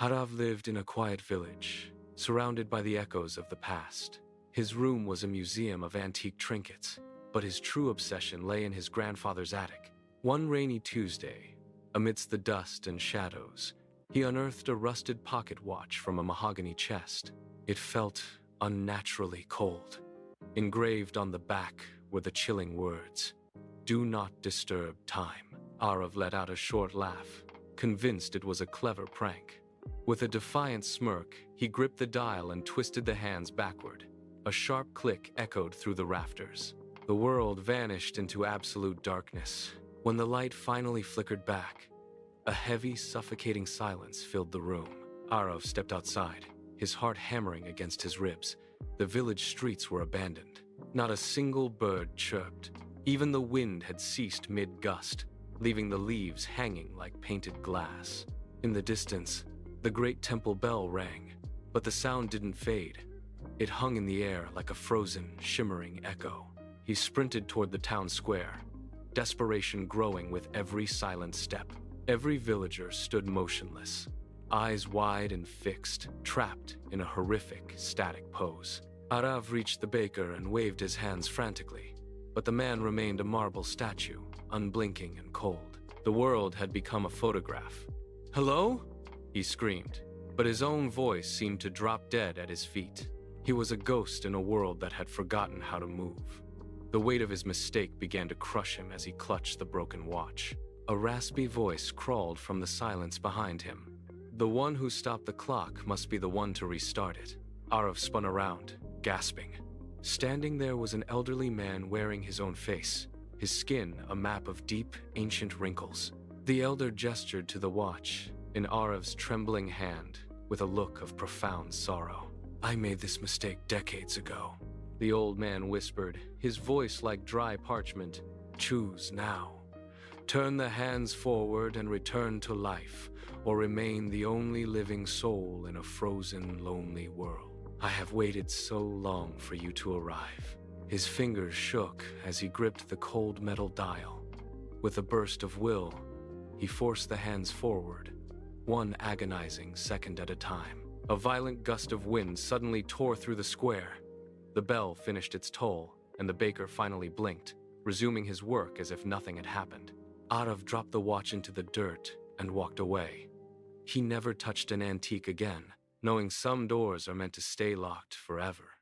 Harav lived in a quiet village, surrounded by the echoes of the past. His room was a museum of antique trinkets, but his true obsession lay in his grandfather's attic. One rainy Tuesday, amidst the dust and shadows, he unearthed a rusted pocket watch from a mahogany chest. It felt unnaturally cold. Engraved on the back were the chilling words, "Do not disturb time." Arav let out a short laugh, convinced it was a clever prank. With a defiant smirk, he gripped the dial and twisted the hands backward. A sharp click echoed through the rafters. The world vanished into absolute darkness. When the light finally flickered back, a heavy, suffocating silence filled the room. Arav stepped outside, his heart hammering against his ribs. The village streets were abandoned. Not a single bird chirped. Even the wind had ceased mid-gust, leaving the leaves hanging like painted glass. In the distance, the great temple bell rang, but the sound didn't fade. It hung in the air like a frozen, shimmering echo. He sprinted toward the town square, desperation growing with every silent step. Every villager stood motionless, eyes wide and fixed, trapped in a horrific, static pose. Arav reached the baker and waved his hands frantically, but the man remained a marble statue, unblinking and cold. The world had become a photograph. "Hello?" he screamed, but his own voice seemed to drop dead at his feet. He was a ghost in a world that had forgotten how to move. The weight of his mistake began to crush him as he clutched the broken watch. A raspy voice crawled from the silence behind him. The one who stopped the clock must be the one to restart it. Arav spun around, gasping. Standing there was an elderly man wearing his own face, his skin a map of deep, ancient wrinkles. The elder gestured to the watch, in Arav's trembling hand, with a look of profound sorrow. "I made this mistake decades ago," the old man whispered, his voice like dry parchment. "Choose now. Turn the hands forward and return to life, or remain the only living soul in a frozen, lonely world. I have waited so long for you to arrive." His fingers shook as he gripped the cold metal dial. With a burst of will, he forced the hands forward, one agonizing second at a time. A violent gust of wind suddenly tore through the square. The bell finished its toll, and the baker finally blinked, resuming his work as if nothing had happened. Arav dropped the watch into the dirt and walked away. He never touched an antique again, knowing some doors are meant to stay locked forever.